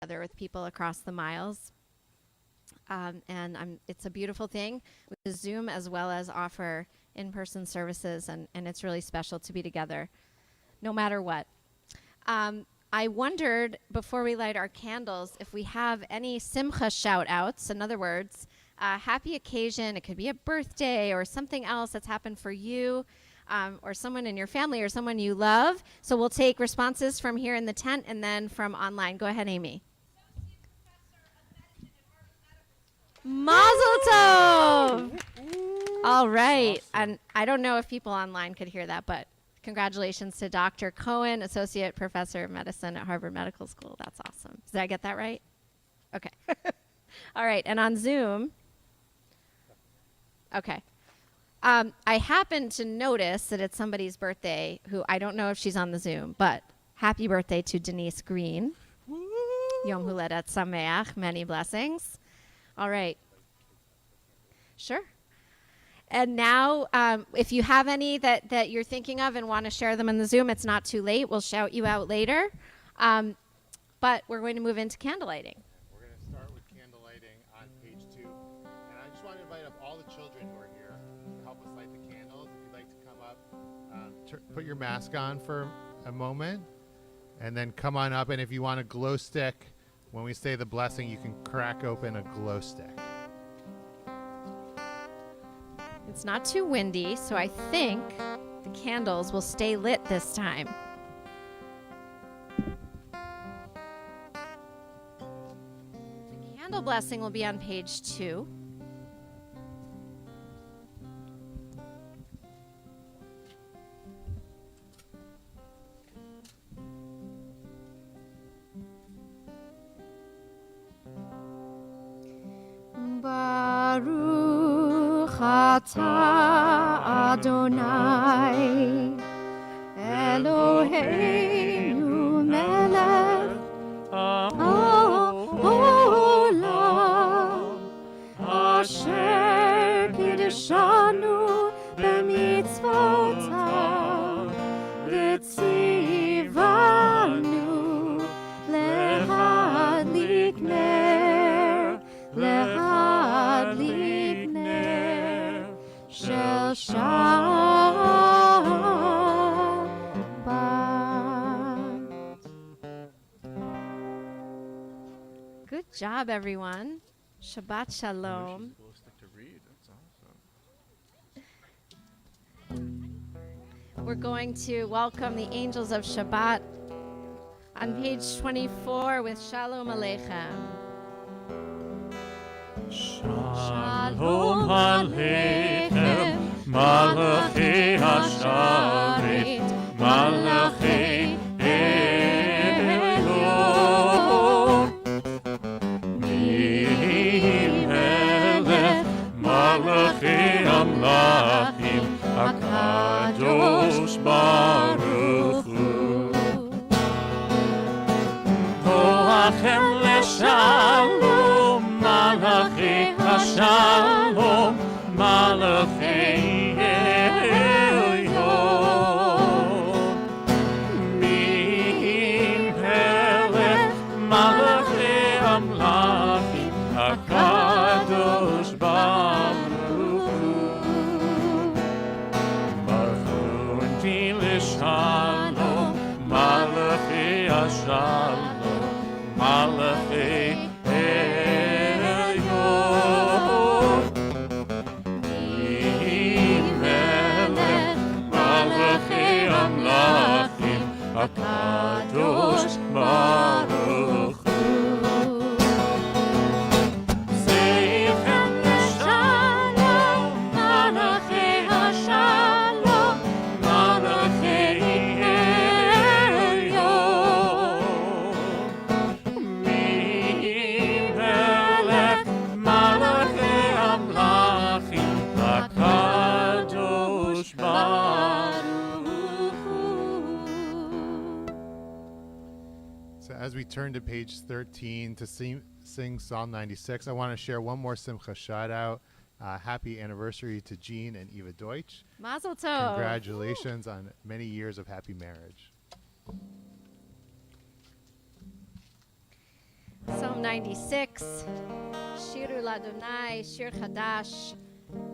together with people across the miles. It's a beautiful thing with Zoom as well as offer in-person services, and it's really special to be together no matter what. I wondered before we light our candles if we have any simcha shout-outs. In other words, a happy occasion. It could be a birthday or something else that's happened for you or someone in your family or someone you love. So we'll take responses from here in the tent and then from online. Go ahead, Amy. Mazel tov! All right. Awesome. And I don't know if people online could hear that, but congratulations to Dr. Cohen, Associate Professor of Medicine at Harvard Medical School. That's awesome. Did I get that right? Okay. All right. And on Zoom. Okay. I happened to notice that it's somebody's birthday who I don't know if she's on the Zoom, but happy birthday to Denise Green. Yom Huledet Sameach. Many blessings. All right. Sure. And now, if you have any that you're thinking of and want to share them in the Zoom, it's not too late. We'll shout you out later. But we're going to move into candlelighting. We're going to start with candlelighting on page 2. And I just want to invite up all the children who are here to help us light the candles. If you'd like to come up, put your mask on for a moment, and then come on up. And if you want a glow stick, when we say the blessing, you can crack open a glow stick. It's not too windy, so I think the candles will stay lit this time. The candle blessing will be on page 2. Baruch atah Adonai Eloheinu melech haolam asher kiddushanu b'mitzvotav v'tzivanu lehadlik ner lehadlik ner shel Shabbat. Good job, everyone. Shabbat Shalom. We're going to welcome the angels of Shabbat on page 24 with Shalom Aleichem. Shalom Aleichem, Malachi Hasharet, Malachi Elyon, Melech, Malachi Amlachim, HaKadosh Baruch Hu. Boachem leShalom, Malachi Hashalom, Malachi Elyon, Melech, Malachi Amlachim, HaKadosh Baruch Hu. Baruch Hu Enti leShalom, Malachi Hashalom, Malachi HaKadosh Baruch Hu. Seichem leShalom, Malachi Hashalom, Malachi Elyon, Melech, Malachi Amlachim, HaKadosh Baruch Hu. As we turn to page 13 to sing Psalm 96, I want to share one more Simcha shout out. Happy anniversary to Jean and Eva Deutsch. Mazel tov. Congratulations on many years of happy marriage. Psalm 96, Shiru Ladonai, Shir Chadash.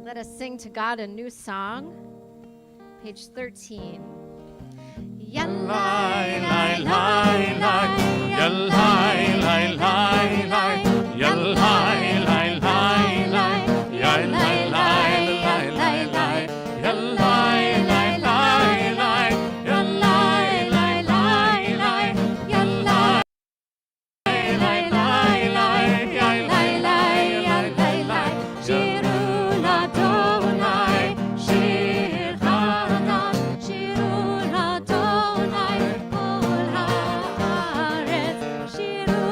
Let us sing to God a new song. Page 13. Yallai, lai, lai, lai. Yallai, lai, lai, lai. Yallai, lai, lai, lai. Yallai, lai, lai, lai, lai. Yallai, lai, lai, lai. Yallai, lai, lai, lai. Yallai, lai, lai, lai. Yallai, lai, lai, lai. Shiru Ladonai, Shir Chadash, Shiru Ladonai, Kol haaretz, Shiru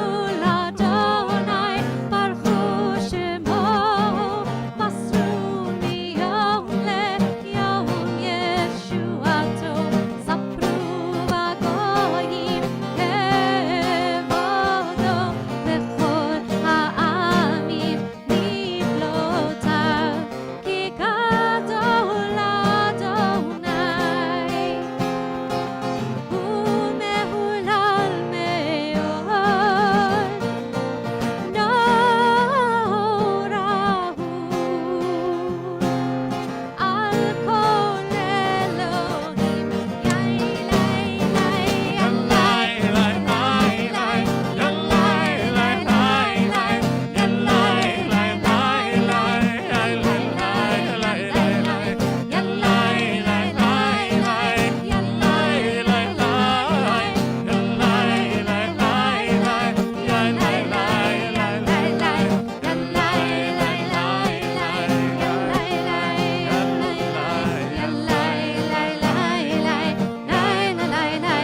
Ladonai, Baruchu Shemo, Masru miyom leyom Yeshuato, Sapru bagoyim kevodo, Bechol ha'amim niflotav, Ki gadol Adonai, Umehulal me'od, Norahu, Al kol Elohim, Yailai, Yallai, lai, lai, lai. Yallai, lai, lai, lai. Yallai, lai, lai, lai. Yallai, lai, lai, lai. Yallai, lai, lai, lai. Yallai, lai, lai. Yallai, lai, lai, lai. Yallai, lai, lai, lai. Yallai, lai,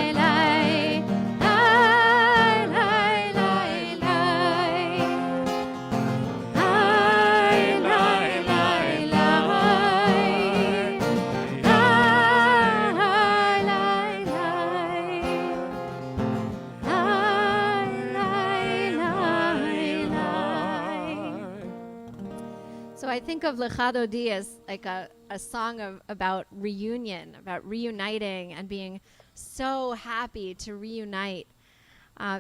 lai, lai. So I think of Lecha Dodi as like a song about reunion, about reuniting and being so happy to reunite.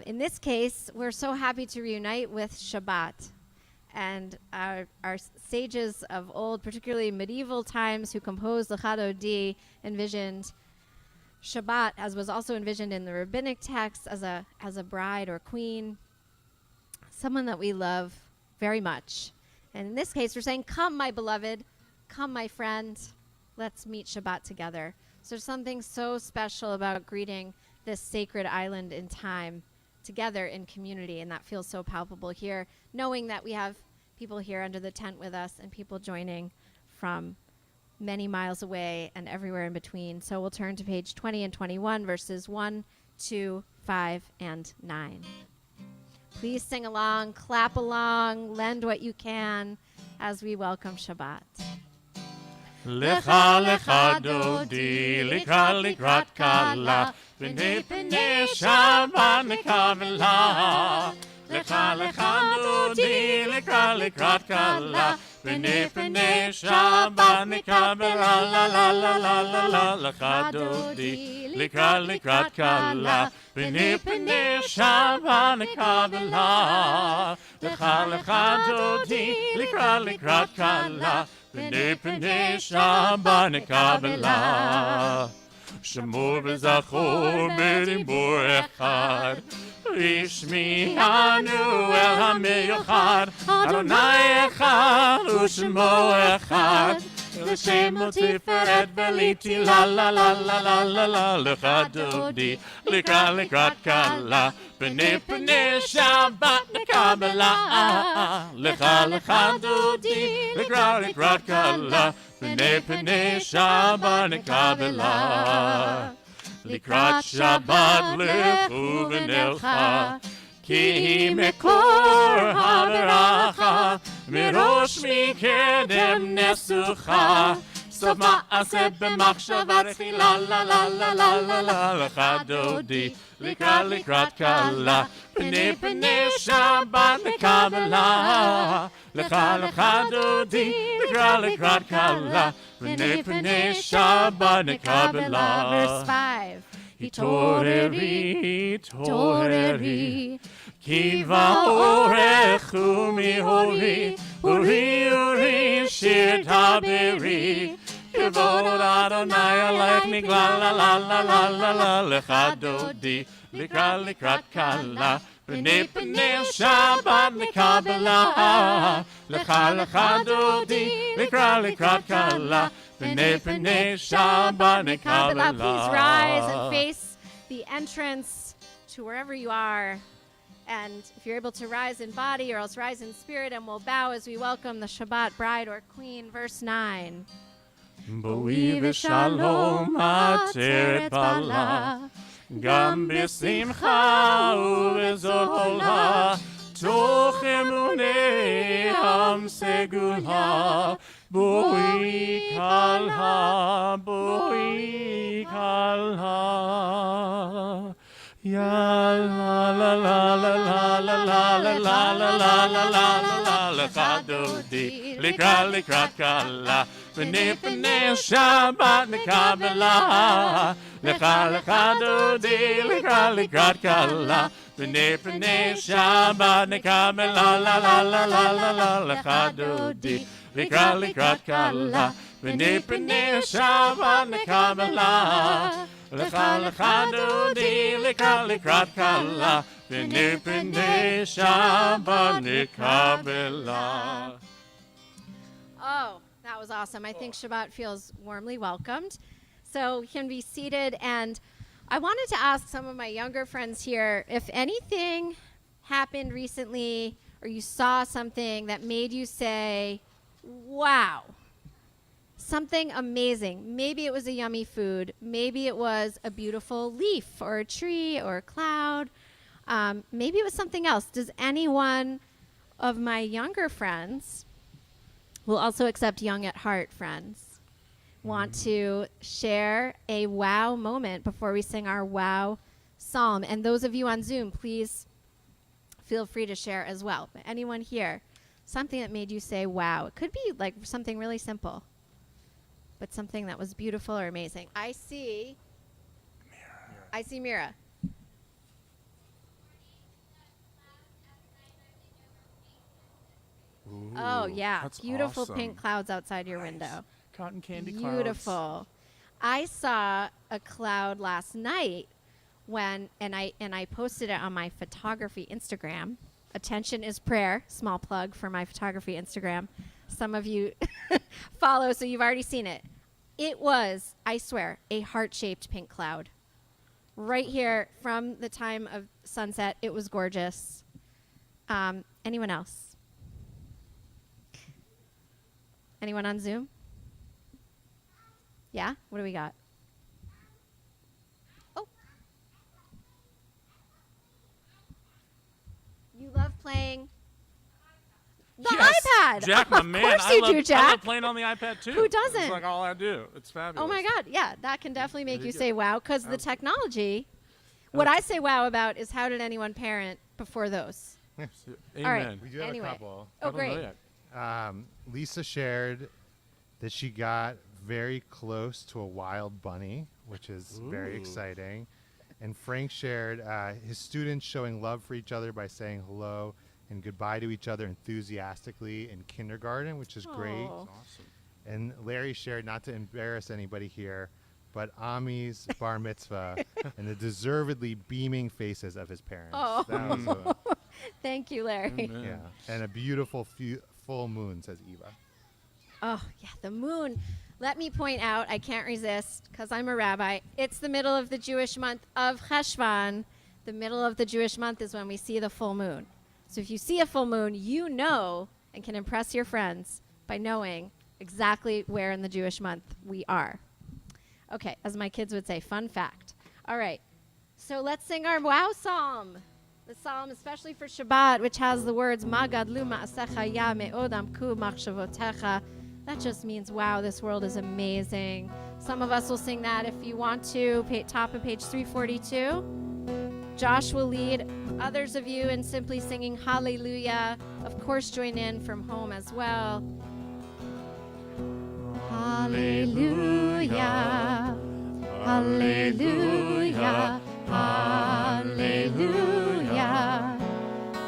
In this case, we're so happy to reunite with Shabbat. And our sages of old, particularly medieval times, who composed Lecha Dodi, envisioned Shabbat, as was also envisioned in the rabbinic texts, as a bride or queen, someone that we love very much. And in this case, we're saying, come, my beloved, come, my friend, let's meet Shabbat together. So there's something so special about greeting this sacred island in time together in community, and that feels so palpable here, knowing that we have people here under the tent with us and people joining from many miles away and everywhere in between. So we'll turn to page 20 and 21, verses 1, 2, 5, and 9. Please sing along, clap along, lend what you can as we welcome Shabbat. Lecha, lecha, dodi, likrat, likrat, kala, b'nei b'nei Shabbat nekavela. Lecha, lecha, dodi, likrat, likrat, kala, b'nei b'nei Shabbat nekavela. La, la, la, la, la, la, lecha, dodi, likrat, likrat, kala, b'nei b'nei Shabbat nekavela. Lecha, lecha, dodi, likrat, likrat, kala, B'nei B'nei Shabbat nekabela. Shemur v'zachor b'dibur echad. Ishmi'anu el ha'miyachad. Adonai echad u'shemo echad. L'Shemo tiferet v'liti la la la la la la la. Lecha dodi likrat likrat kala. B'nei B'nei Shabbat nekabela. Lecha lecha dodi likrat likrat kala. B'nei B'nei Shabbat nekabela. Likrat Shabbat lechu v'nelcha. Ki mekor haberacha. Mirosh mikedem nesucha. Sof ma'aseh b'machshava tchila la la la la la la. Lecha dodi likrat likrat kala. B'nei B'nei Shabbat nekabela. Lecha lecha dodi likrat likrat kala. B'nei B'nei Shabbat nekabela. Verse 5. התעוררי, התעוררי, כי באורך ומהורי, אורי, אורי, שיר דברי. כבוד אדוני עלייך נגלה, לה לה לה לה לה לה, לך דודי, לקראת כלה. פני פני שבת נקבלה, לך דודי, לקראת כלה. Pnei pnei Shabbat nekabela. Please rise and face the entrance to wherever you are. And if you're able to rise in body or else rise in spirit, and we'll bow as we welcome the Shabbat bride or queen. Verse 9. Boi v'shalom ateret bala, gam b'simcha u'b'zola, toch emunei am segula. Boi kalha, boi kalha. Ya la la la la la la la la la la la la la la lecha dodi, likrat kala. Pnei pnei Shabbat nekabela, lecha dodi, likrat kala. Pnei pnei Shabbat nekabela, la la la la la la lecha dodi. Likrat kala, pnei pnei Shabbat nekabela, lecha dodi, likrat kala, pnei pnei Shabbat nekabela. Oh, that was awesome. I think Shabbat feels warmly welcomed. So you can be seated, and I wanted to ask some of my younger friends here if anything happened recently or you saw something that made you say, wow, something amazing. Maybe it was a yummy food. Maybe it was a beautiful leaf or a tree or a cloud. Maybe it was something else. Does anyone of my younger friends, we'll also accept young at heart friends, want to share a wow moment before we sing our wow psalm? And those of you on Zoom, please feel free to share as well. But anyone here? Something that made you say, wow. It could be like something really simple, but something that was beautiful or amazing. I see Mira. Ooh, Oh, yeah. that's Beautiful awesome. pink clouds outside your window. Cotton candy clouds. Beautiful. I saw a cloud last night and I posted it on my photography Instagram. Attention is prayer. Small plug for my photography Instagram. Some of you follow, so you've already seen it. It was, I swear, a heart-shaped pink cloud. Right here from the time of sunset. It was gorgeous. Anyone else? Anyone on Zoom? Yeah? What do we got? Oh. You love playing the Yes, iPad. Jack, my of man. course I you love, do, Jack. I love playing on the iPad too. Who doesn't? It's like all I do. It's fabulous. Oh my God, yeah, that can definitely make There you you say go. wow, because the technology, what I say wow about is how did anyone parent before those? Amen. All right. We do have Anyway. a couple. I Oh, don't know great. yet. Lisa shared that she got very close to a wild bunny, which is very Ooh. exciting. And Frank shared his students showing love for each other by saying hello and goodbye to each other enthusiastically in kindergarten, which is great. Oh. Awesome. And Larry shared, not to embarrass anybody here, but Ami's bar mitzvah and the deservedly beaming faces of his parents. Oh. That was a, Thank you, Larry. Amen. yeah, and a beautiful full moon, says Eva. Oh, yeah, the moon. Let me point out, I can't resist, because I'm a rabbi. It's the middle of the Jewish month of Cheshvan. The middle of the Jewish month is when we see the full moon. So if you see a full moon, you know and can impress your friends by knowing exactly where in the Jewish month we are. Okay, as my kids would say, fun fact. All right, so let's sing our wow psalm. The psalm especially for Shabbat, which has the words, Ma gadlu ma'asecha ya me'od amku machshavotecha. That just means, wow, this world is amazing. Some of us will sing that if you want to, top of page 342. Josh will lead others of you in simply singing hallelujah. Of course, join in from home as well. Hallelujah. Hallelujah, hallelujah,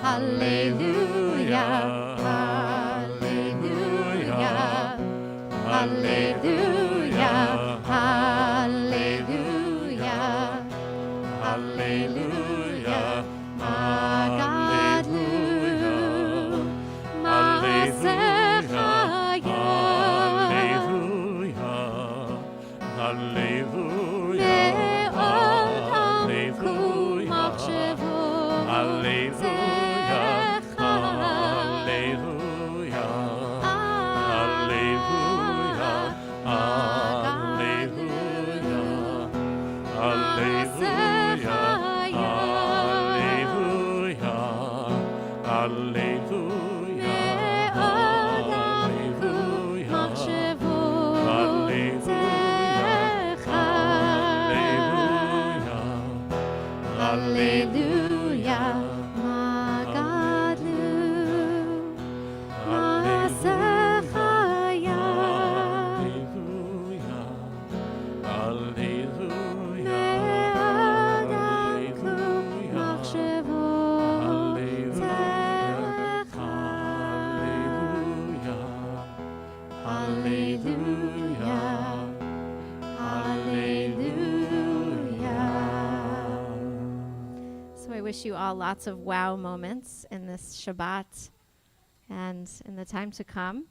hallelujah, hallelujah, hallelujah, hallelujah, hallelujah, Magadlu, Maasechaya, Hallelujah, Magadlu, Masechaya, Me'adam klum machshevo, Terecha. Hallelujah, hallelujah. So I wish you all lots of wow moments in this Shabbat and in the time to come.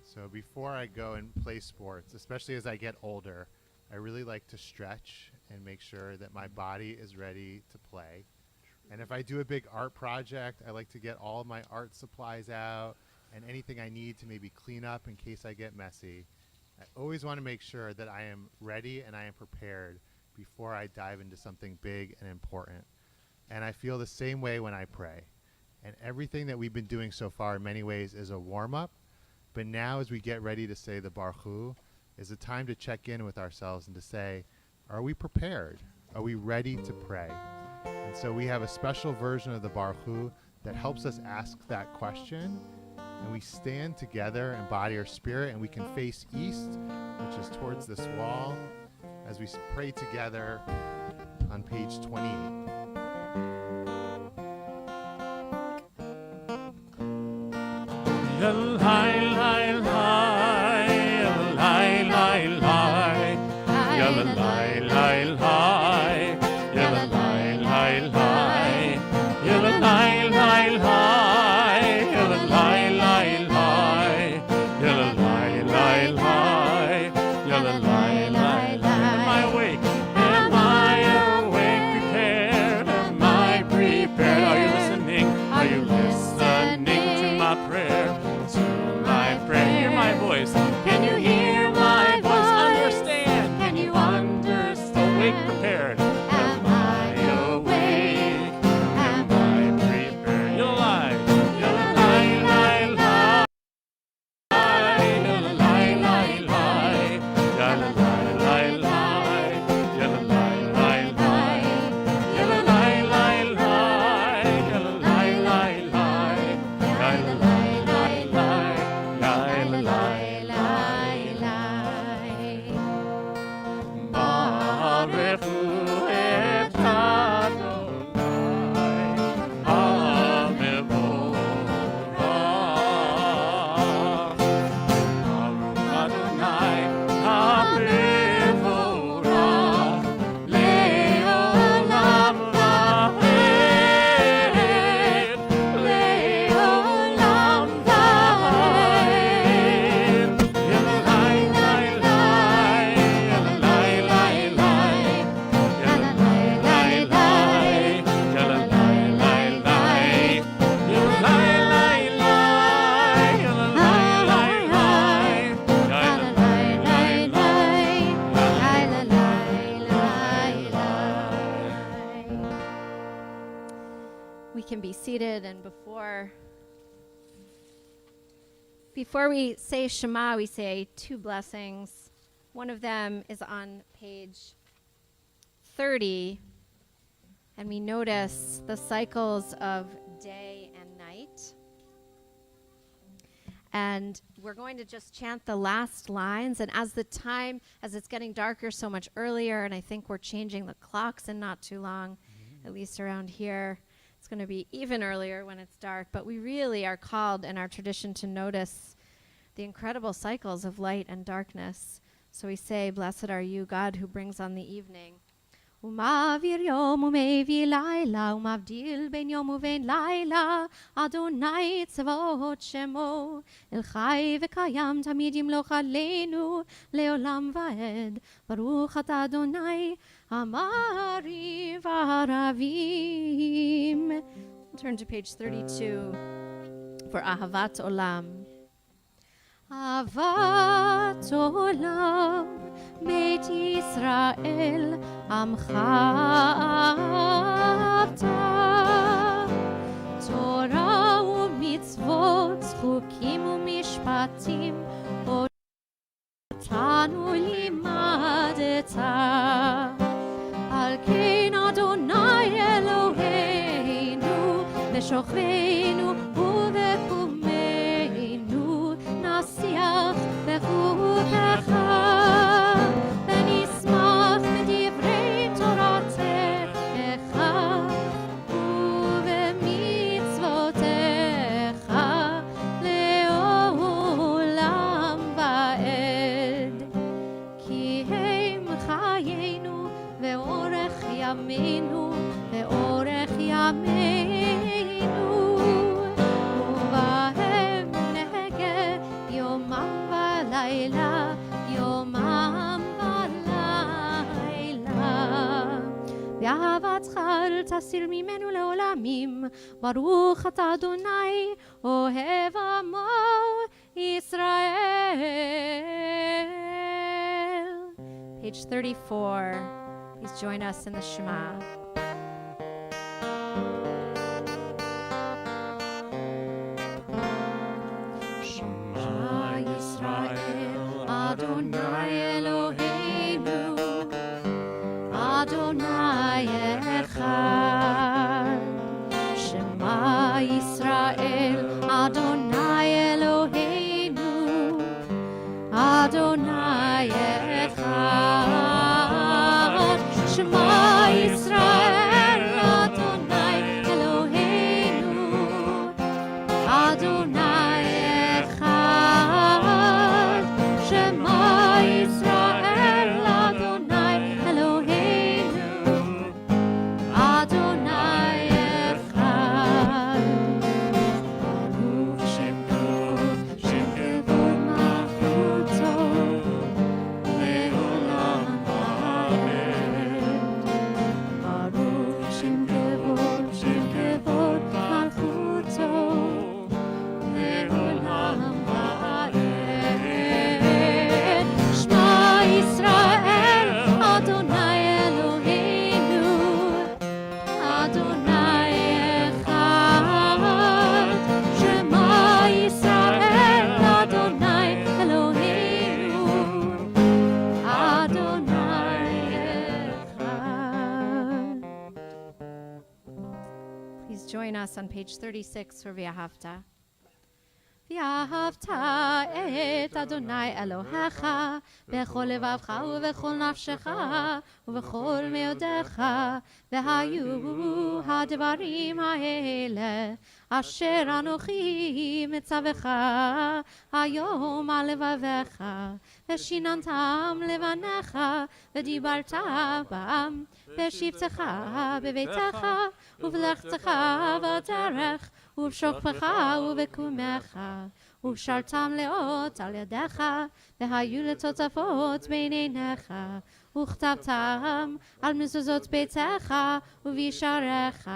So before I go and play sports, especially as I get older, I really like to stretch and make sure that my body is ready to play. And if I do a big art project, I like to get all of my art supplies out and anything I need to maybe clean up in case I get messy. I always want to make sure that I am ready and I am prepared before I dive into something big and important. And I feel the same way when I pray. And everything that we've been doing so far in many ways is a warm-up. But now as we get ready to say the Baruch Hu, is a time to check in with ourselves and to say, are we prepared? Are we ready to pray? And so we have a special version of the Baruch Hu that helps us ask that question. And we stand together in body or spirit, and we can face east, which is towards this wall, as we pray together on page 28. Seated, and before we say Shema, we say two blessings. One of them is on page 30, and we notice the cycles of day and night. And we're going to just chant the last lines. And as it's getting darker so much earlier, and I think we're changing the clocks in not too long, at least around here, it's going to be even earlier when it's dark. But we really are called in our tradition to notice the incredible cycles of light and darkness. So we say, blessed are you, God, who brings on the evening. ומעביר יום ומביא לילה, ומבדיל בין יום ובין לילה, אדוני צבאות שמו, אל חי וקיים תמיד ימלוך עלינו, לעולם ועד. ברוך אתה אדוני, המרי וערבים. Turn to page 32 for אהבת עולם. אהבת עולם, בית ישראל, עמך אהבת. תורה ומצוות, חוקים ומשפטים, אותנו לימדת. על כן אדוני אלוהינו, בשוכבנו ובקומנו, נשיח בחוקך, ונשמח בדברי תורתך ובמצוותיך לעולם ועד. כי הם חיינו ואורך ימינו ואורך ימינו, ובהם נהגה יומם ולילה, יומם ולילה. ואהבתך אל תסיר ממנו לעולמים, ברוך אתה אדוני אוהב עמו ישראל. Page 34. Please join us in the Shema. Adonai Eloheinu, Adonai Echad. Shema Yisrael, Adonai Eloheinu, Adonai Echad. Shema Yisrael, Adonai Eloheinu, Adonai Echad. Shema Yisrael, Adonai Eloheinu, Adonai Echad. Baruch Shem Kevod Malchuto, Le'olam Va'ed. Baruch Shem Kevod Malchuto, Le'olam Va'ed. Shema Yisrael, Adonai Eloheinu, Adonai Echad. Shema Yisrael, Adonai Eloheinu, Adonai Echad. Please join us on page 36 for V'ahavta. ואהבת את אדוני אלוהיך בכל לבבך ובכל נפשך ובכל מאודיך, והיו הדברים האלה אשר אנוכי מצווך היום על לבביך, ושיננתם לבניך ודיברת בם בשבתך בביתך ובלכתך בדרך ובשוכבך ובקומך, ושרתם לאות על ידיך, והיו לטוטפות בין עיניך, וכתבתם על מזוזות ביתך ובישעריך,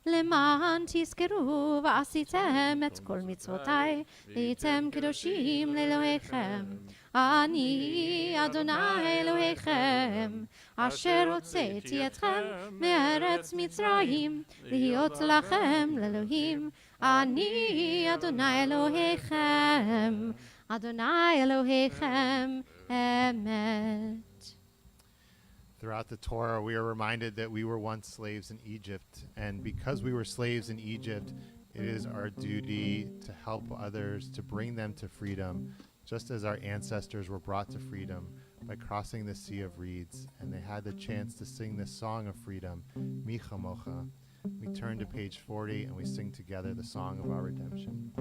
למען תזכרו ועשיתם את כל מצוותיי, והייתם קדושים לאלוהיכם. אני אדוני אלוהיכם, אשר הוצאתי אתכם מארץ מצרים, להיות לכם לאלוהים. אני אדוני אלוהיכם, אדוני אלוהיכם אמת. Throughout the Torah, we are reminded that we were once slaves in Egypt. And because we were slaves in Egypt, it is our duty to help others, to bring them to freedom, just as our ancestors were brought to freedom by crossing the Sea of Reeds, and they had the chance to sing this song of freedom, Mi Chamocha. We turn to page 40 and we sing together the song of our redemption.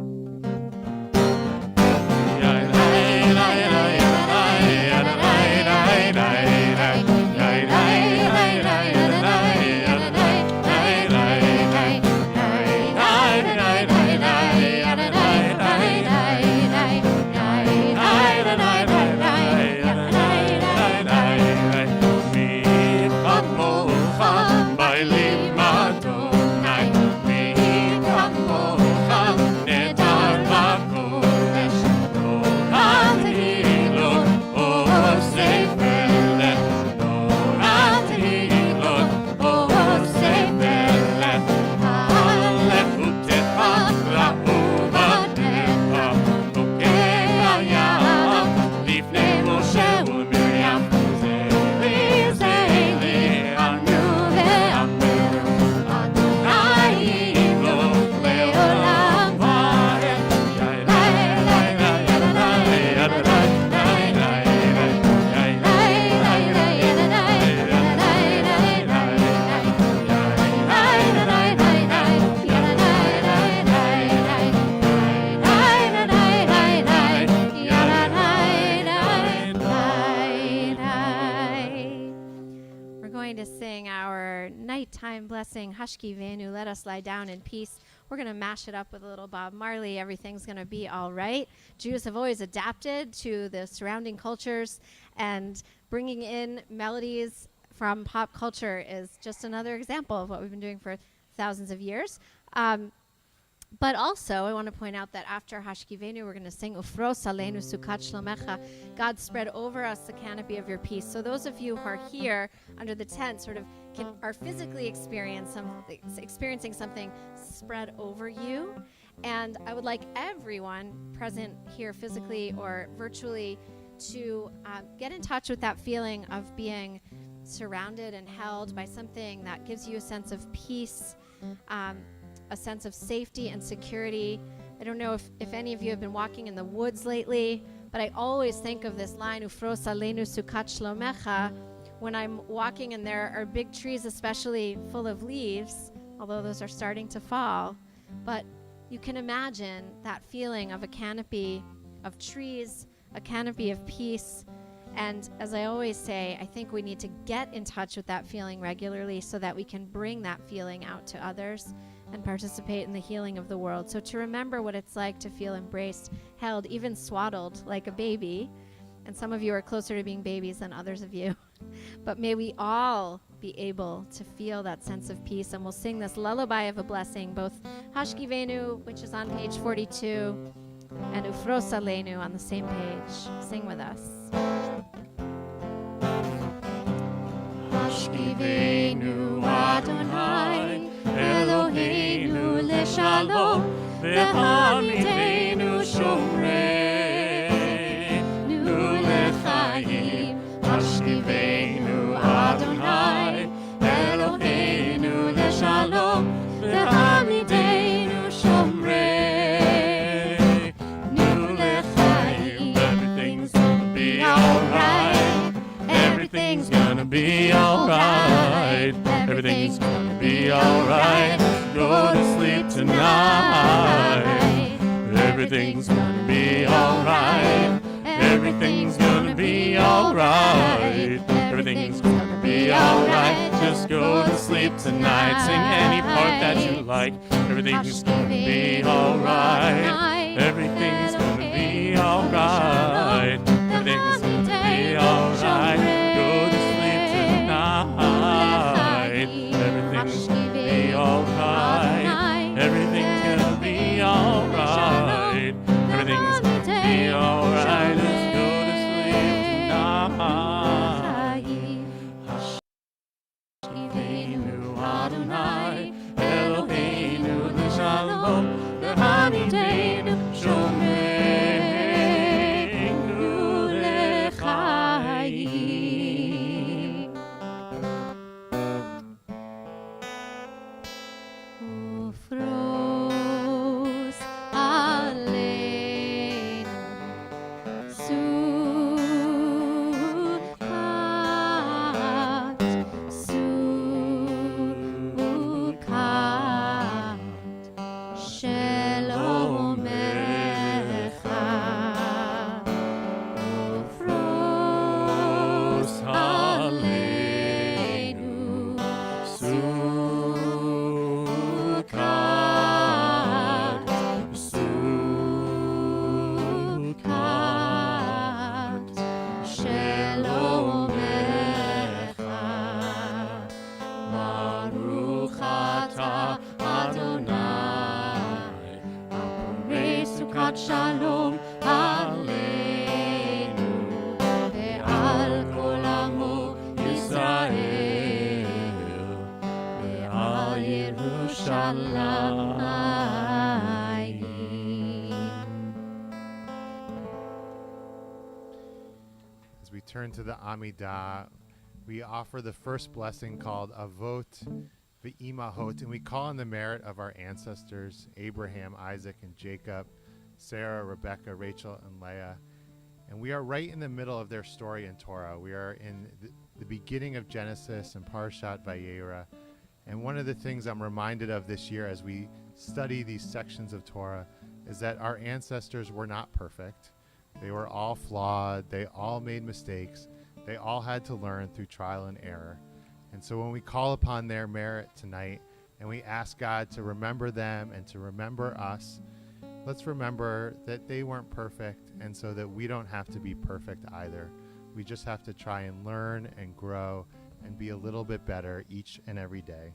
Blessing, Hashki Venu, let us lie down in peace. We're going to mash it up with a little Bob Marley. Everything's going to be all right. Jews have always adapted to the surrounding cultures, and bringing in melodies from pop culture is just another example of what we've been doing for thousands of years. But also, I want to point out that after Hashki Venu, we're going to sing Ufros Aleinu Sukat Shlomecha. God spread over us the canopy of your peace. So those of you who are here under the tent sort of are physically experiencing something spread over you. And I would like everyone present here physically or virtually to get in touch with that feeling of being surrounded and held by something that gives you a sense of peace, a sense of safety and security. I don't know if any of you have been walking in the woods lately, but I always think of this line, Ufros Aleinu Sukat Shlomecha, when I'm walking and there are big trees, especially full of leaves, although those are starting to fall. But you can imagine that feeling of a canopy of trees, a canopy of peace. And as I always say, I think we need to get in touch with that feeling regularly so that we can bring that feeling out to others and participate in the healing of the world. So to remember what it's like to feel embraced, held, even swaddled like a baby. And some of you are closer to being babies than others of you. But may we all be able to feel that sense of peace. And we'll sing this lullaby of a blessing, both Hashki Venu, which is on page 42, and Ufros Aleinu on the same page. Sing with us. Hashki Venu Adonai Eloheinu leShalom ve'hamidenu shomreinu lechaim. Hashki Venu Adonai Eloheinu leShalom ve'hamidenu shomreinu lechaim. Everything's gonna be alright. Everything's gonna be alright. Everything's gonna be alright. Go to sleep tonight. Everything's gonna be alright. Everything's gonna be alright. Everything's gonna be alright. Just go to sleep tonight. Sing any part that you like. Everything's gonna be alright. Everything's gonna be alright. Everything's gonna be alright. Go to sleep tonight. Everything's gonna be alright. Everything's gonna be alright. Everything's gonna be alright. Just go to sleep tonight. Hashivenu Adonai Eloheinu leShalom ve'hamidenu shomreinu lechaim. Ufros Shabbat Shalom Aleinu ve'al kol amo Yisrael ve'al Yerushalayim. As we turn to the Amidah, we offer the first blessing called Avot V'Imahot, and we call on the merit of our ancestors, Abraham, Isaac, and Jacob, Sarah, Rebecca, Rachel, and Leah. And we are right in the middle of their story in Torah. We are in the beginning of Genesis and Parshat Vayera. And one of the things I'm reminded of this year as we study these sections of Torah is that our ancestors were not perfect. They were all flawed. They all made mistakes. They all had to learn through trial and error. And so when we call upon their merit tonight and we ask God to remember them and to remember us, let's remember that they weren't perfect, and so that we don't have to be perfect either. We just have to try and learn and grow and be a little bit better each and every day.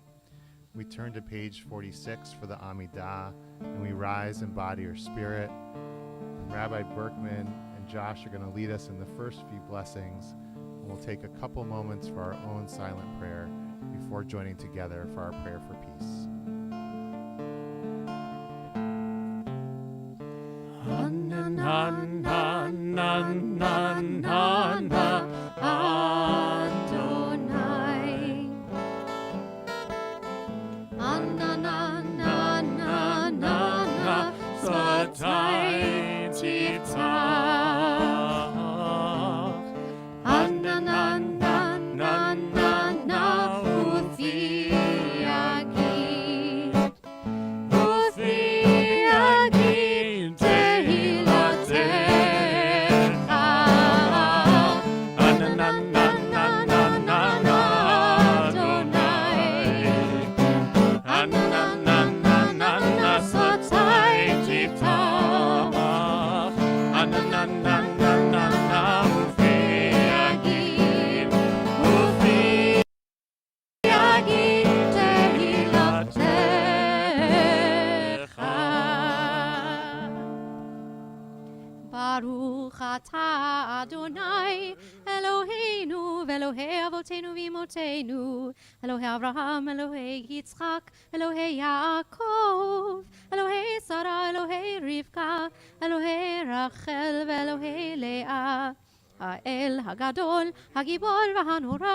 We turn to page 46 for the Amidah, and we rise in body or spirit. And Rabbi Berkman and Josh are going to lead us in the first few blessings. We'll take a couple moments for our own silent prayer before joining together for our prayer for peace. Baruch atah Adonai Eloheinu ve'Elohei avotenu v'imotenu Elohei Avraham, Elohei Yitzchak, Elohei Yaakov, Elohei Sarah, Elohei Rivka, Elohei Rachel ve'Elohei Leah. האל הגדול, הגיבור והנורא,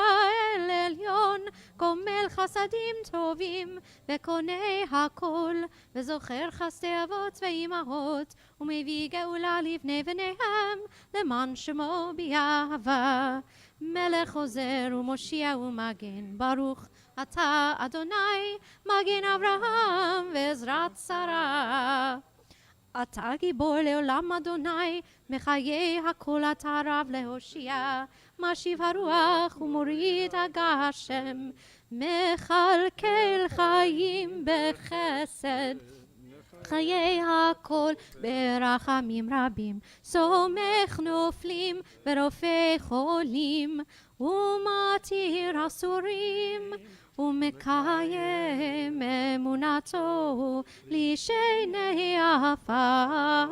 אל עליון, גומל חסדים טובים, וקונה הכל, וזוכר חסדי אבות ואימהות, ומביא גאולה לבני בניהם, למען שמו באהבה. מלך עוזר ומושיע ומגן, ברוך אתה אדוני, מגן אברהם ועזרת שרה. אתה גיבור לעולם אדוני, מחיי הכל אתה רב להושיע, משיב הרוח ומוריד הגשם, מכלכל חיים בחסד, חיי הכל ברחמים רבים, סומך נופלים ורופא חולים, ומתיר אסורים, ומקיים אמונתו לשני עפר.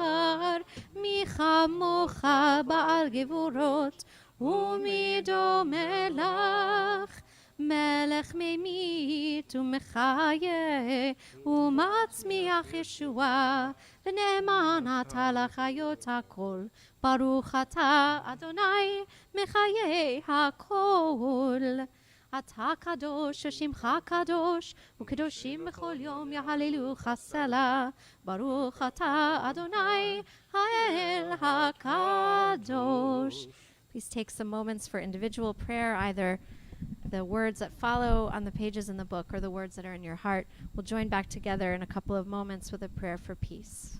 מי כמוך בעל גבורות ומי דומה לך, מלך ממית ומחיה ומצמיח ישועה, ונאמן אתה לחיות הכל. ברוך אתה אדוני מחיי הכל. אתה קדוש ששמך קדוש, וקדושים בכל יום יהללוך סלה. ברוך אתה אדוני האל הקדוש. Please take some moments for individual prayer, either the words that follow on the pages in the book or the words that are in your heart. We'll join back together in a couple of moments with a prayer for peace.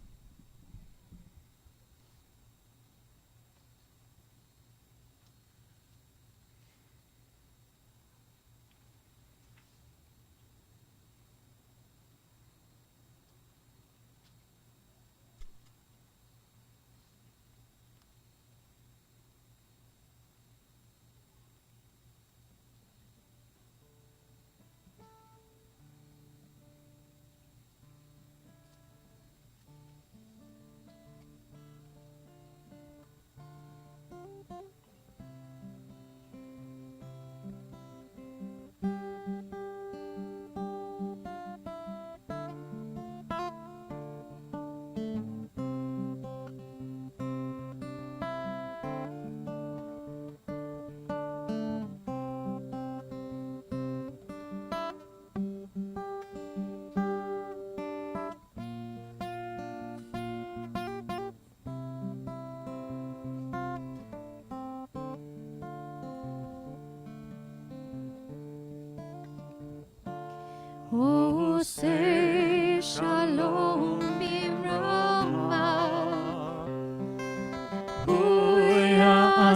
Say Shalom Bimroma.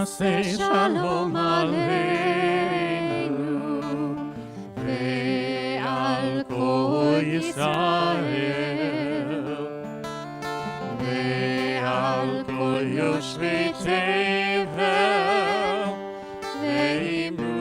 Say Shalom Aleinu Ve'al Kol Yisrael Ve'al Kol Yoshvei Tevel Ve'imru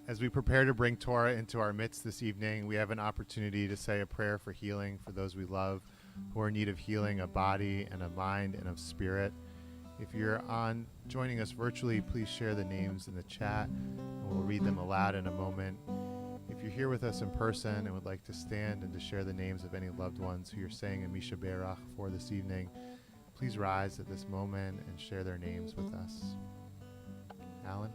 As we prepare to bring Torah into our midst this evening, we have an opportunity to say a prayer for healing for those we love who are in need of healing of body and of mind and of spirit. If you're joining us virtually, please share the names in the chat, and we'll read them aloud in a moment. If you're here with us in person and would like to stand and to share the names of any loved ones who you're saying a Misha Berach for this evening, please rise at this moment and share their names with us. Alan?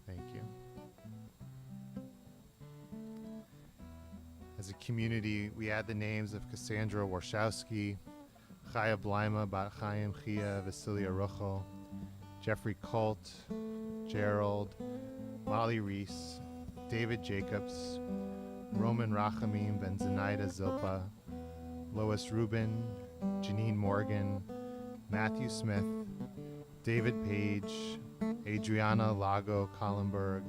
Thank you. As a community, we add the names of Cassandra Warshawski, Chaya Blaima Bat Chaim Chia Vasilia Rochel, Jeffrey Colt, Gerald, Molly Reese, David Jacobs, Roman Rachamim Ben Zenaida Zilpa, Lois Rubin, Janine Morgan, Matthew Smith, David Page, Adriana Lago Collenberg,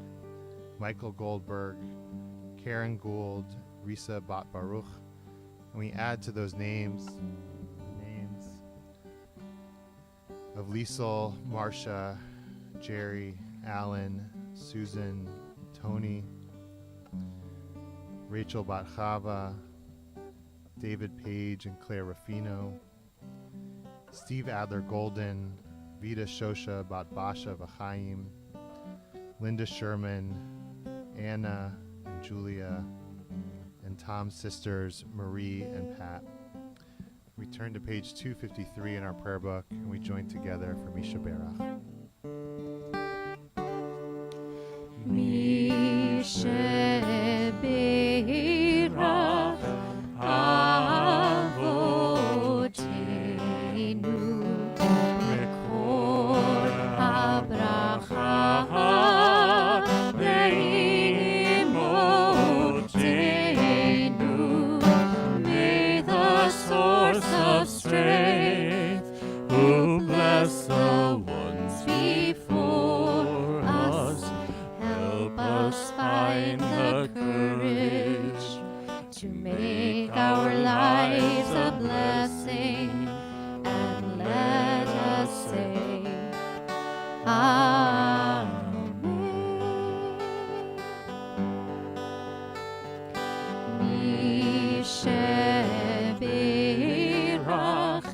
Michael Goldberg, Karen Gould, Risa Bat Baruch, and we add to those names the names of Liesel, Marcia, Jerry, Alan, Susan, Tony, Rachel Bat Chava, David Page and Claire Rafino, Steve Adler Golden, Vita Shosha Bat Basha V'chaim, Linda Sherman, Anna and Julia, and Tom's sisters Marie and Pat. We turn to page 253 in our prayer book and we join together for Misha Berach. Misha Berach Avotenu Rekor Habracha Ve'imotenu. May the source of strength who bless the ones before us help us find the courage to make our lives a blessing, and let us say Amen. Misha Berach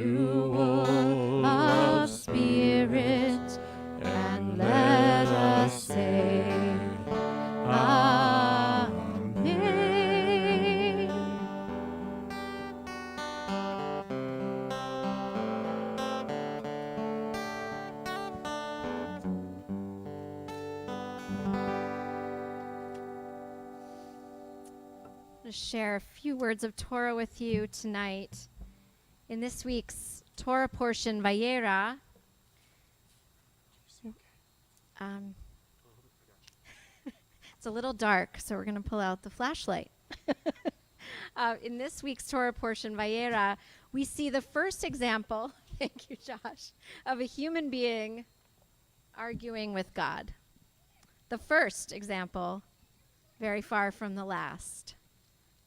renewal of spirit, and let us say, Amen. To share a few words of Torah with you tonight. In this week's Torah portion, Vayera, it's a little dark, so we're going to pull out the flashlight. In this week's Torah portion, Vayera, we see the first example, thank you, Josh, of a human being arguing with God. The first example, very far from the last.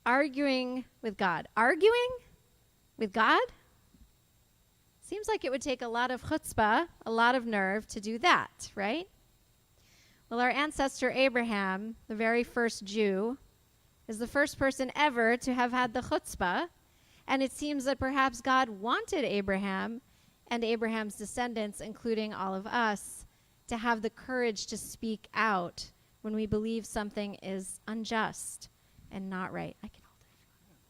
Arguing with God. Arguing with God? Seems like it would take a lot of chutzpah, a lot of nerve to do that, right? Well, our ancestor Abraham, the very first Jew, is the first person ever to have had the chutzpah, and it seems that perhaps God wanted Abraham and Abraham's descendants, including all of us, to have the courage to speak out when we believe something is unjust and not right. I can hold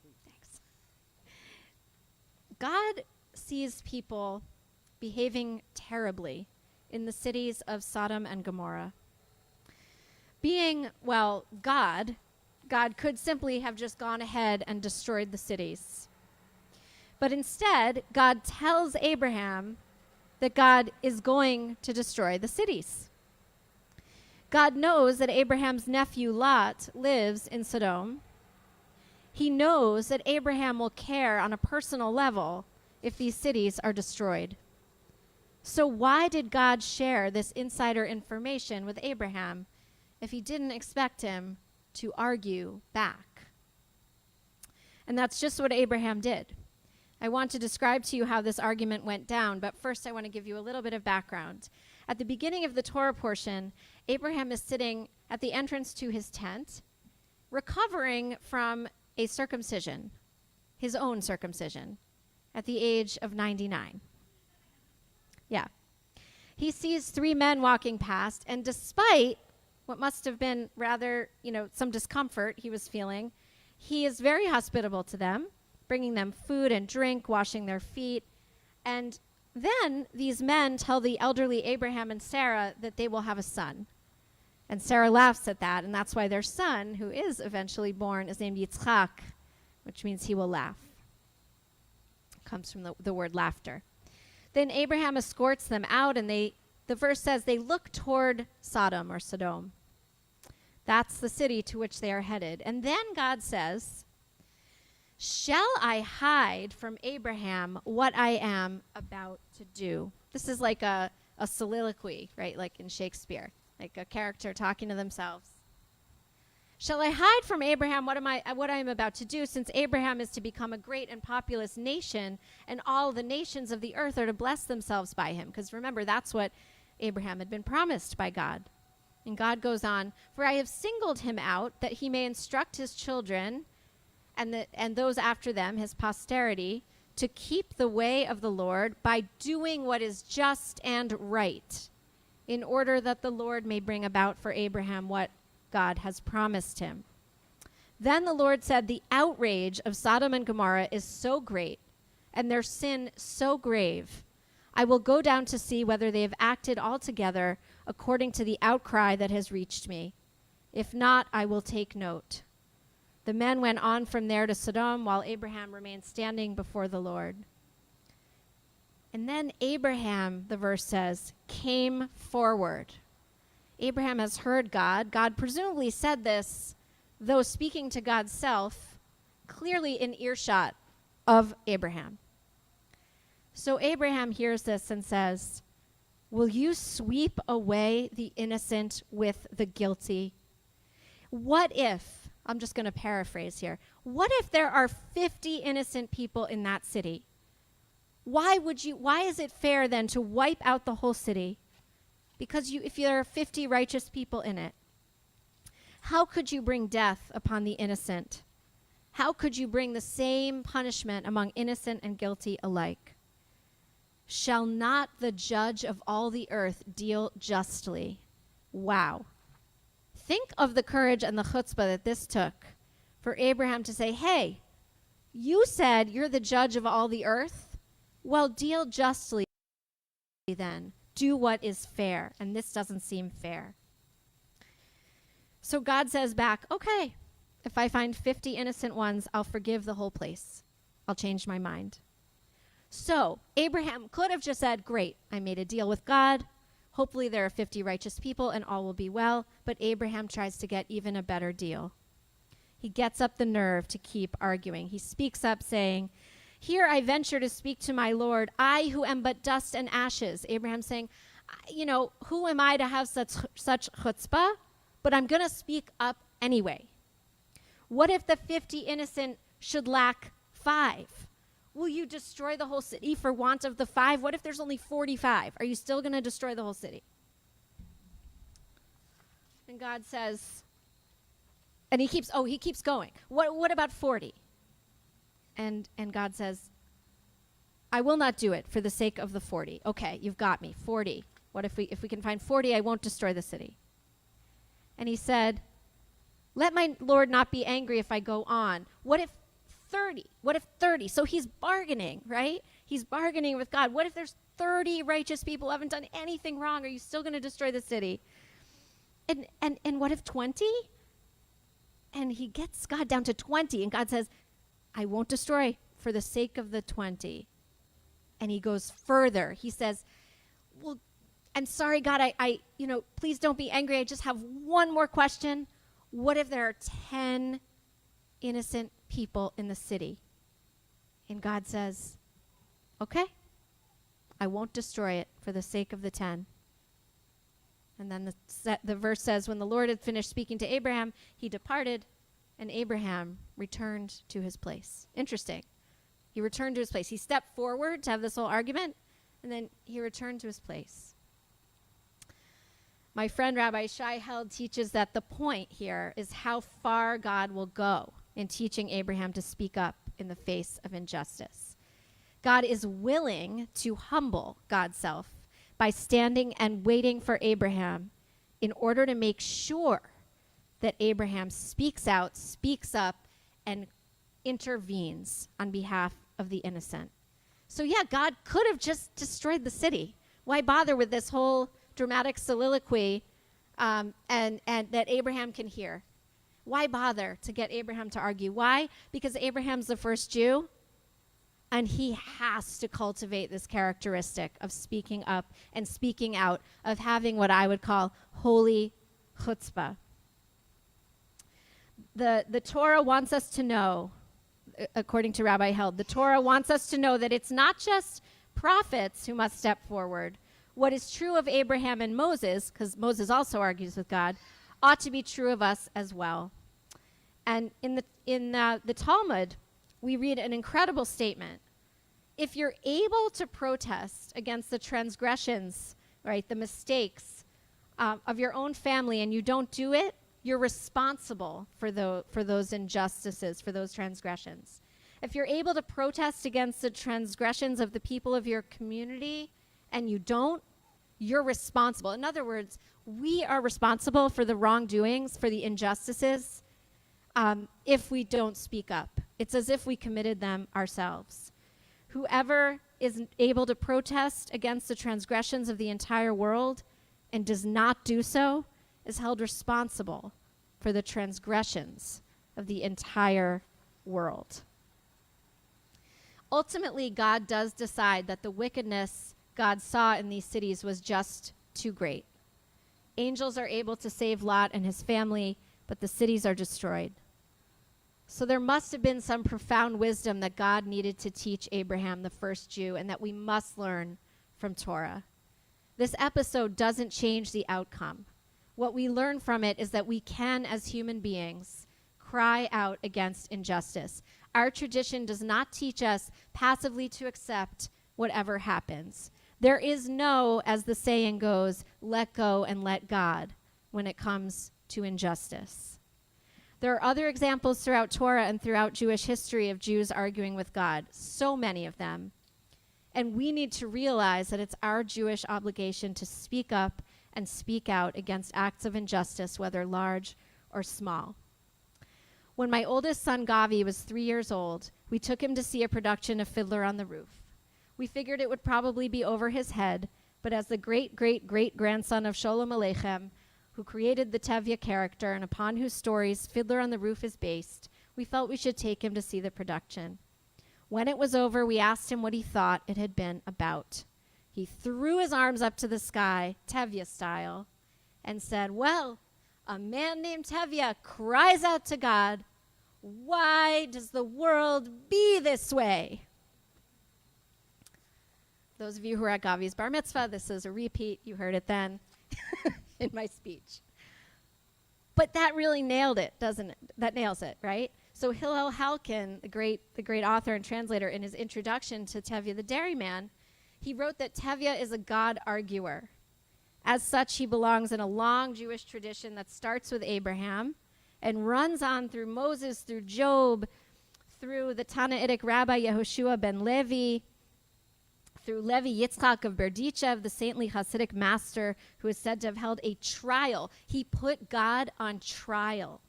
it. Thanks. God sees people behaving terribly in the cities of Sodom and Gomorrah. Being, well, God could simply have just gone ahead and destroyed the cities. But instead, God tells Abraham that God is going to destroy the cities. God knows that Abraham's nephew Lot lives in Sodom. He knows that Abraham will care on a personal level if these cities are destroyed. So why did God share this insider information with Abraham if he didn't expect him to argue back? And that's just what Abraham did. I want to describe to you how this argument went down, but first I want to give you a little bit of background. At the beginning of the Torah portion, Abraham is sitting at the entrance to his tent, recovering from a circumcision, his own circumcision, at the age of 99. Yeah. He sees three men walking past, and despite what must have been rather, some discomfort he was feeling, he is very hospitable to them, bringing them food and drink, washing their feet. And then these men tell the elderly Abraham and Sarah that they will have a son. And Sarah laughs at that, and that's why their son, who is eventually born, is named Yitzchak, which means he will laugh. Comes from the word laughter. Then Abraham escorts them out, and the verse says they look toward Sodom or Sodom. That's the city to which they are headed. And then God says, "Shall I hide from Abraham what I am about to do?" This is like a soliloquy, right? Like in Shakespeare, like a character talking to themselves. "Shall I hide from Abraham what I am about to do, since Abraham is to become a great and populous nation, and all the nations of the earth are to bless themselves by him?" Because remember, that's what Abraham had been promised by God. And God goes on, "For I have singled him out that he may instruct his children and those after them, his posterity, to keep the way of the Lord by doing what is just and right, in order that the Lord may bring about for Abraham what God has promised him." Then the Lord said, "The outrage of Sodom and Gomorrah is so great, and their sin so grave, I will go down to see whether they have acted altogether according to the outcry that has reached me. If not, I will take note." The men went on from there to Sodom, while Abraham remained standing before the Lord. And then Abraham, the verse says, came forward. Abraham has heard God. God presumably said this, though speaking to God's self, clearly in earshot of Abraham. So Abraham hears this and says, "Will you sweep away the innocent with the guilty?" What if, I'm just going to paraphrase here, what if there are 50 innocent people in that city? Why is it fair then to wipe out the whole city? Because if there are 50 righteous people in it, how could you bring death upon the innocent? How could you bring the same punishment among innocent and guilty alike? Shall not the judge of all the earth deal justly? Wow. Think of the courage and the chutzpah that this took for Abraham to say, hey, you said you're the judge of all the earth. Well, deal justly then. Do what is fair. And this doesn't seem fair. So God says back, okay, if I find 50 innocent ones, I'll forgive the whole place. I'll change my mind. So Abraham could have just said, great, I made a deal with God. Hopefully there are 50 righteous people and all will be well. But Abraham tries to get even a better deal. He gets up the nerve to keep arguing. He speaks up saying, here I venture to speak to my Lord, I who am but dust and ashes. Abraham saying, you know, who am I to have such chutzpah? But I'm going to speak up anyway. What if the 50 innocent should lack 5? Will you destroy the whole city for want of the 5? What if there's only 45? Are you still going to destroy the whole city? And God says, and he keeps going. What about 40? And God says, I will not do it for the sake of the 40. Okay, you've got me. 40. What if we can find 40, I won't destroy the city. And he said, let my Lord not be angry if I go on. What if 30? What if 30? So he's bargaining, right? He's bargaining with God. What if there's 30 righteous people who haven't done anything wrong? Are you still going to destroy the city? And what if 20? And he gets God down to 20. And God says, I won't destroy for the sake of the 20. And he goes further. He says, well, I'm sorry, God, I please don't be angry. I just have one more question. What if there are 10 innocent people in the city? And God says, okay, I won't destroy it for the sake of the 10. And then the verse says, when the Lord had finished speaking to Abraham, he departed, and Abraham returned to his place. Interesting. He returned to his place. He stepped forward to have this whole argument, and then he returned to his place. My friend Rabbi Shai Held teaches that the point here is how far God will go in teaching Abraham to speak up in the face of injustice. God is willing to humble God's self by standing and waiting for Abraham in order to make sure that Abraham speaks out, speaks up, and intervenes on behalf of the innocent. So yeah, God could have just destroyed the city. Why bother with this whole dramatic soliloquy and that Abraham can hear? Why bother to get Abraham to argue? Why? Because Abraham's the first Jew, and he has to cultivate this characteristic of speaking up and speaking out, of having what I would call holy chutzpah. The Torah wants us to know, according to Rabbi Held, the Torah wants us to know that it's not just prophets who must step forward. What is true of Abraham and Moses, because Moses also argues with God, ought to be true of us as well. And in the Talmud, we read an incredible statement. If you're able to protest against the transgressions, right, the mistakes of your own family, and you don't do it, you're responsible for those injustices, for those transgressions. If you're able to protest against the transgressions of the people of your community and you don't, you're responsible. In other words, we are responsible for the wrongdoings, for the injustices, if we don't speak up. It's as if we committed them ourselves. Whoever is able to protest against the transgressions of the entire world and does not do so is held responsible for the transgressions of the entire world. Ultimately, God does decide that the wickedness God saw in these cities was just too great. Angels are able to save Lot and his family, but the cities are destroyed. So there must have been some profound wisdom that God needed to teach Abraham, the first Jew, and that we must learn from Torah. This episode doesn't change the outcome. What we learn from it is that we can, as human beings, cry out against injustice. Our tradition does not teach us passively to accept whatever happens. There is no, as the saying goes, let go and let God when it comes to injustice. There are other examples throughout Torah and throughout Jewish history of Jews arguing with God, so many of them. And we need to realize that it's our Jewish obligation to speak up and speak out against acts of injustice, whether large or small. When my oldest son, Gavi, was 3 years old, we took him to see a production of Fiddler on the Roof. We figured it would probably be over his head, but as the great-great-great-grandson of Shalom Aleichem, who created the Tevye character and upon whose stories Fiddler on the Roof is based, we felt we should take him to see the production. When it was over, we asked him what he thought it had been about. He threw his arms up to the sky, Tevye style, and said, "Well, a man named Tevye cries out to God, 'Why does the world be this way?'" Those of you who are at Gavi's bar mitzvah, this is a repeat. You heard it then in my speech. But that really nailed it, doesn't it? That nails it, right? So Hillel Halkin, the great author and translator, in his introduction to Tevye the Dairyman, he wrote that Tevye is a God arguer. As such, he belongs in a long Jewish tradition that starts with Abraham and runs on through Moses, through Job, through the Tannaitic Rabbi Yehoshua ben Levi, through Levi Yitzchak of Berdichev, the saintly Hasidic master who is said to have held a trial. He put God on trial.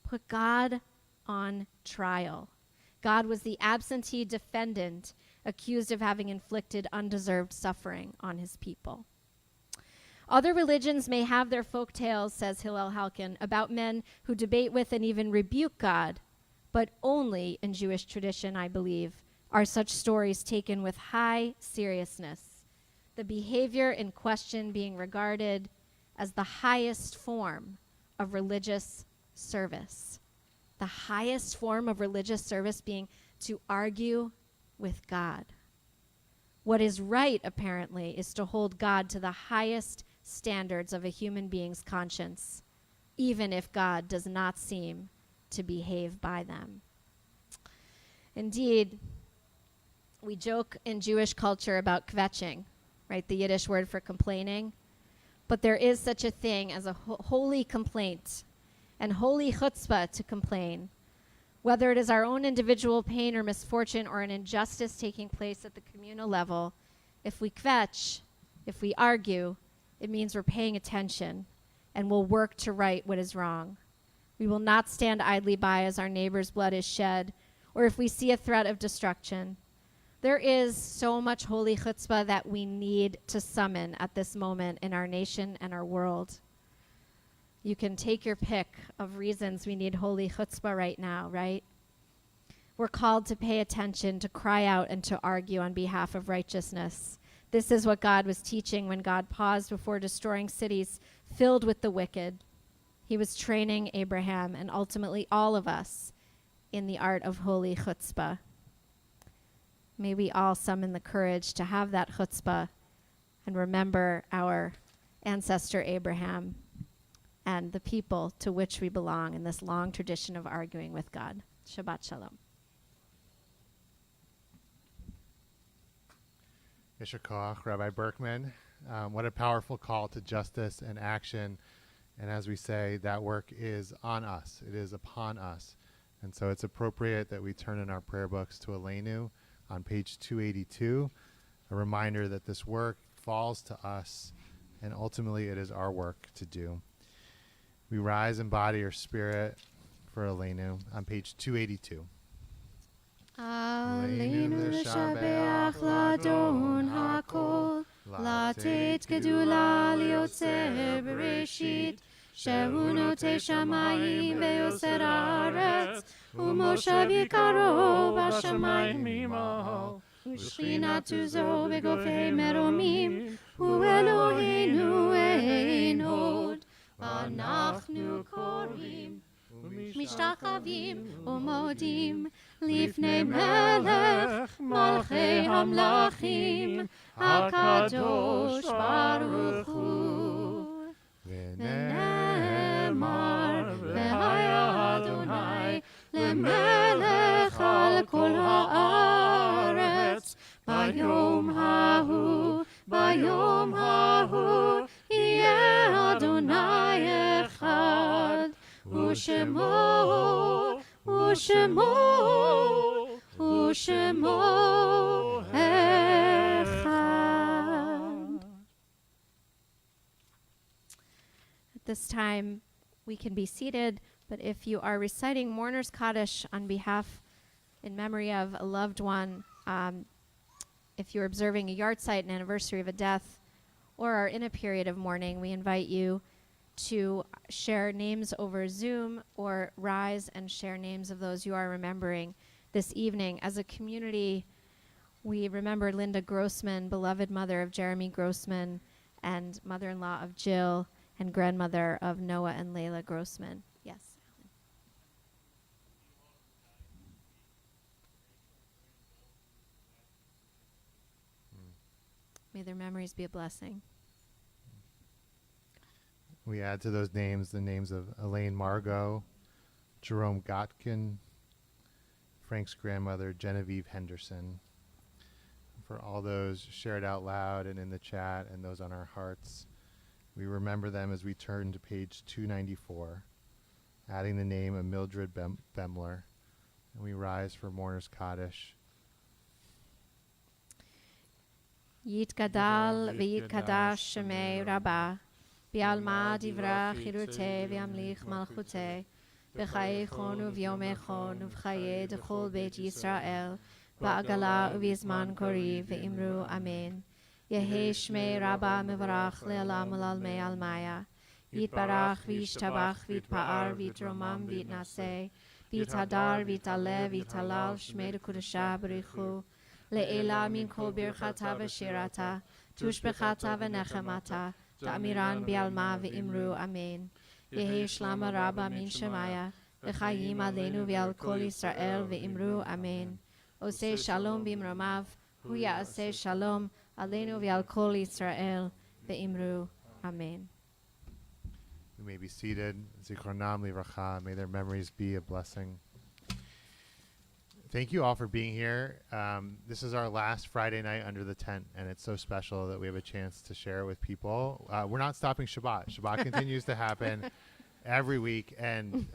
Put God on trial. God was the absentee defendant accused of having inflicted undeserved suffering on his people. Other religions may have their folk tales, says Hillel Halkin, about men who debate with and even rebuke God, but only in Jewish tradition, I believe, are such stories taken with high seriousness, the behavior in question being regarded as the highest form of religious service. The highest form of religious service being to argue with God. What is right, apparently, is to hold God to the highest standards of a human being's conscience, even if God does not seem to behave by them. Indeed, we joke in Jewish culture about kvetching, right, the Yiddish word for complaining, but there is such a thing as a holy complaint and holy chutzpah to complain, whether it is our own individual pain or misfortune or an injustice taking place at the communal level. If we kvetch, if we argue, it means we're paying attention and will work to right what is wrong. We will not stand idly by as our neighbor's blood is shed, or if we see a threat of destruction. There is so much holy chutzpah that we need to summon at this moment in our nation and our world. You can take your pick of reasons we need holy chutzpah right now, right? We're called to pay attention, to cry out, and to argue on behalf of righteousness. This is what God was teaching when God paused before destroying cities filled with the wicked. He was training Abraham and ultimately all of us in the art of holy chutzpah. May we all summon the courage to have that chutzpah and remember our ancestor Abraham and the people to which we belong in this long tradition of arguing with God. Shabbat Shalom. Yesher Koach, Rabbi Berkman. What a powerful call to justice and action. And as we say, that work is on us. It is upon us. And so it's appropriate that we turn in our prayer books to Aleinu on page 282, a reminder that this work falls to us, and ultimately it is our work to do. We rise in body or spirit for Aleinu on page 282. Aleinu l'shabeach l'adon hakol, latet gedula liotzer bereshit, shehu notei shamayim veyoser haaretz, umoshav yikaro b'shamayim imol, u'shchinatu zo begofei meromim, u'Eloheinu ein od. אנחנו קוראים משתחווים ומודים לפני מלך מלכי המלכים הקדוש ברוך הוא. ונאמר והיה אדוני למלך על כל הארץ ביום ההוא יהיה אדוני אחד, ושמו this time we can be seated, but if you are reciting Mourner's Kaddish on behalf, in memory of a loved one, if you're observing a yard site, an anniversary of a death, or are in a period of mourning, we invite you to share names over Zoom or rise and share names of those you are remembering this evening. As a community, we remember Linda Grossman, beloved mother of Jeremy Grossman, and mother-in-law of Jill, and grandmother of Noah and Layla Grossman. Yes. May their memories be a blessing. We add to those names the names of Elaine Margot, Jerome Gotkin, Frank's grandmother, Genevieve Henderson. For all those shared out loud and in the chat and those on our hearts, we remember them as we turn to page 294, adding the name of Mildred Bemler, and we rise for Mourner's Kaddish. Yitgadal v'yitkadash shemei Rabbah, bi'alma divra chirute v'yamlich malchute, b'chayechon u'vyomechon u'v'chaye d'chol beit Yisrael, ba'agala u'v'yizman kori v'imru amen. Yehi shmei Rabbah mevarach le'alam u'lalmei almaya, yitbarach v'yishtabach v'yitpa'ar v'yitromam v'yitnaseh, v'yitadar v'yitale v'yitalal shmei d'kudashah b'richu, Le'ela min kol birchata v'shirata, tushbechata v'nechemata, ta'amiran bi'alma v'imru amen. Yehi shlama rabba min shemaya, v'chayim aleinu v'al kol Yisrael v'imru amen. Oseh shalom b'imromav, hu ya'aseh shalom aleinu v'al kol Yisrael v'imru amen. We may be seated. Zichronam livracha. May their memories be a blessing. Thank you all for being here. This is our last Friday night under the tent, and it's so special that we have a chance to share it with people. We're not stopping Shabbat. Shabbat continues to happen every week, and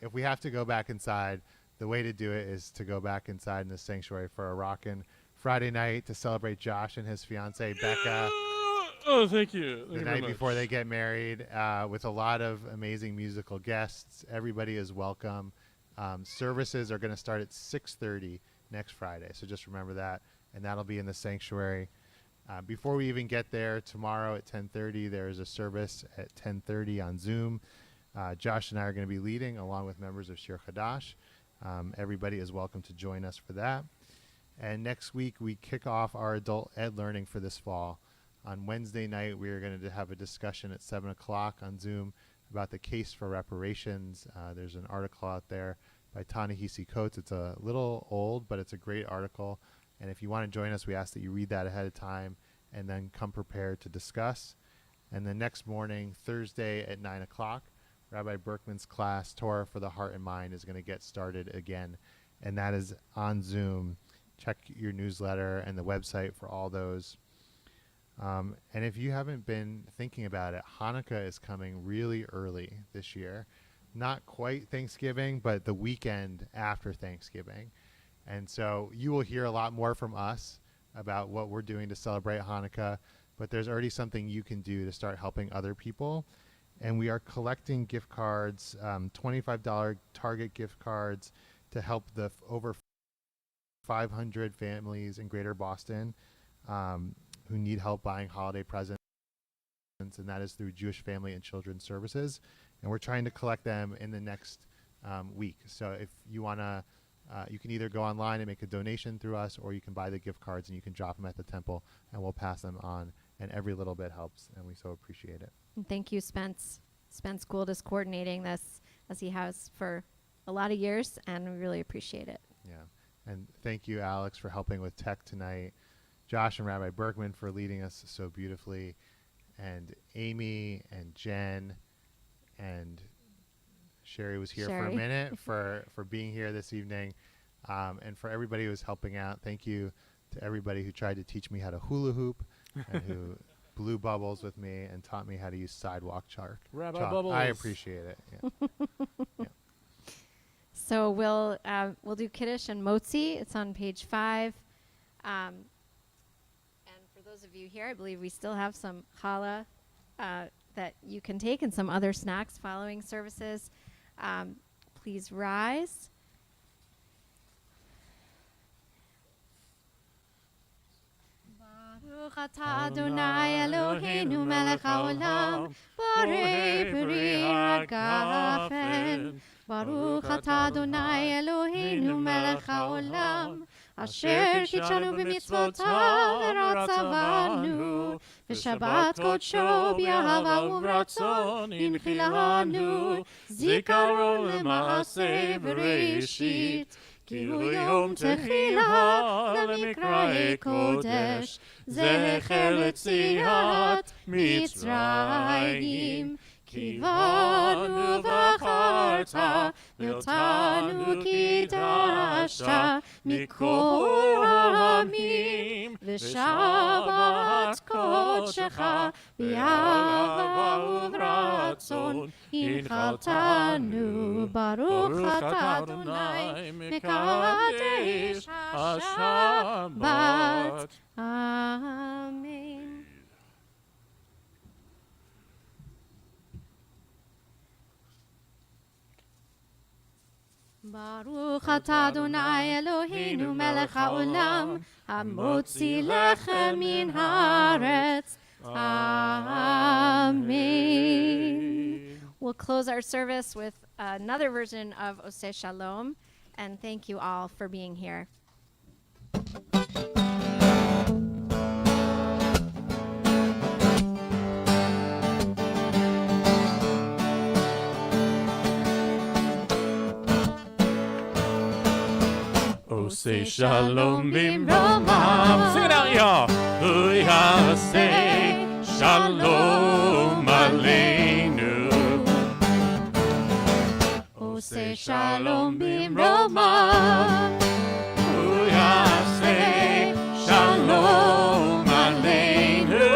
if we have to go back inside, the way to do it is to go back inside in the sanctuary for a rockin' Friday night to celebrate Josh and his fiancee, Becca. Oh, thank you. The night before they get married, with a lot of amazing musical guests. Everybody is welcome. Services are going to start at 6:30 next Friday, so just remember that, and that'll be in the sanctuary. Before we even get there, tomorrow at 10:30, there is a service at 10:30 on Zoom. Josh and I are going to be leading, along with members of Shir Chadash. Everybody is welcome to join us for that. And next week, we kick off our adult ed learning for this fall. On Wednesday night, we are going to have a discussion at 7 o'clock on Zoom about the case for reparations. There's an article out there by Ta-Nehisi Coates. It's a little old, but it's a great article. And if you want to join us, we ask that you read that ahead of time and then come prepared to discuss. And then next morning, Thursday at 9 o'clock, Rabbi Berkman's class, Torah for the Heart and Mind, is going to get started again. And that is on Zoom. Check your newsletter and the website for all those. And if you haven't been thinking about it, Hanukkah is coming really early this year. Not quite Thanksgiving, but the weekend after Thanksgiving. And so you will hear a lot more from us about what we're doing to celebrate Hanukkah, but there's already something you can do to start helping other people. And we are collecting gift cards, $25 Target gift cards to help the over 500 families in Greater Boston who need help buying holiday presents, and that is through Jewish Family and Children's Services. And we're trying to collect them in the next week. So if you want to, you can either go online and make a donation through us, or you can buy the gift cards and you can drop them at the temple, and we'll pass them on. And every little bit helps, and we so appreciate it. And thank you, Spence. Spence Gould is coordinating this, as he has for a lot of years, and we really appreciate it. Yeah. And thank you, Alex, for helping with tech tonight. Josh and Rabbi Berkman for leading us so beautifully. And Amy and Jen and Sherry was here for a minute for being here this evening. And for everybody who was helping out, thank you to everybody who tried to teach me how to hula hoop and who blew bubbles with me and taught me how to use sidewalk chalk. Rabbi Bubbles. I appreciate it. Yeah. Yeah. So we'll do Kiddush and Motzi. It's on page 5. And for those of you here, I believe we still have some challah that you can take and some other snacks following services. Please rise. Baruch atah Adonai Eloheinu melech haolam, borei peri hagafen. Baruch atah Adonai Eloheinu melech haolam, asher kitshanu b'mitzvotav v'ratzavanu, v'shabbat kodsho b'yahava u'ratzon inchilanu, zikaron l'maaseh v'reishit, כי הוא יום תחילה למקראי קודש, זכר ליציאת מצרים. כי בנו בחרת, ואותנו קידשת מכל העמים, ושבת קודשך באהבה וברצון הנחלתנו. ברוך אתה אדוני מקדש השבת. אמן. ברוך אתה אדוני אלוהינו מלך העולם, המוציא לחם מן הארץ. Amen. We'll close our service with another version of Oseh Shalom, and thank you all for being here. Say shalom bimromav. Sing it out, y'all. Say shalom aleinu. Say shalom bimromav. Say shalom aleinu.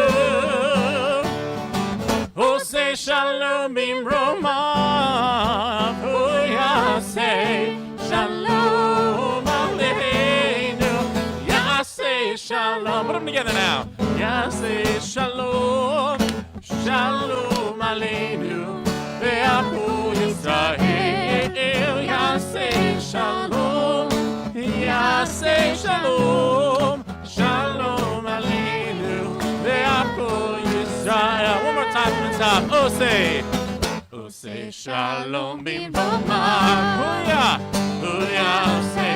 Say shalom bimromav. Say shalom. Shalom, put them together now. Yaseh shalom, shalom aleinu, ve'ahu Yisrael. Yaseh shalom, yaseh shalom, shalom aleinu, ve'ahu Yisrael. One more time from the top. Oseh shalom bimromav. Yaseh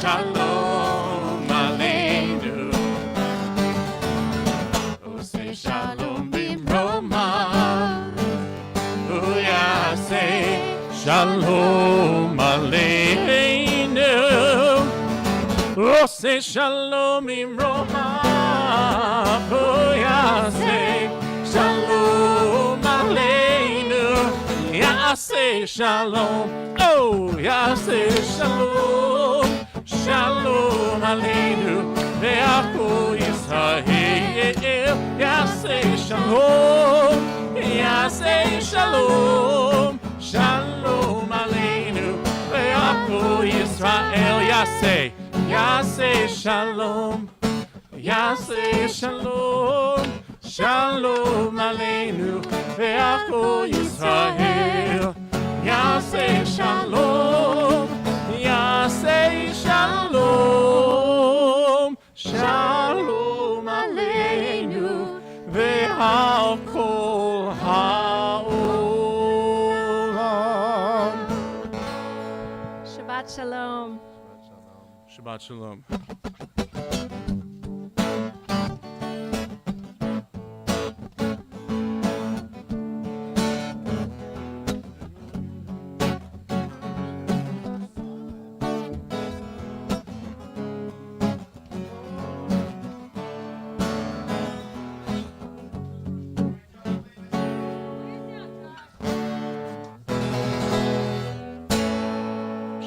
shalom aleinu. Shalom bimromav. Say shalom aleinu. Say shalom bimromav. Say shalom aleinu. Say shalom. Say shalom. Shalom aleinu. Ve'ahu Yisrael. Yaseh shalom, yaseh shalom, shalom aleinu, ve'ahu Yisrael. Yaseh shalom, yaseh shalom, shalom aleinu, ve'ahu Yisrael. Yaseh shalom, yaseh shalom, shalom aleinu. Ve'al kol ha'olam. Shabbat shalom. Shabbat shalom.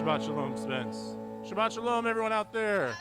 Shabbat shalom, Spence. Shabbat shalom, everyone out there.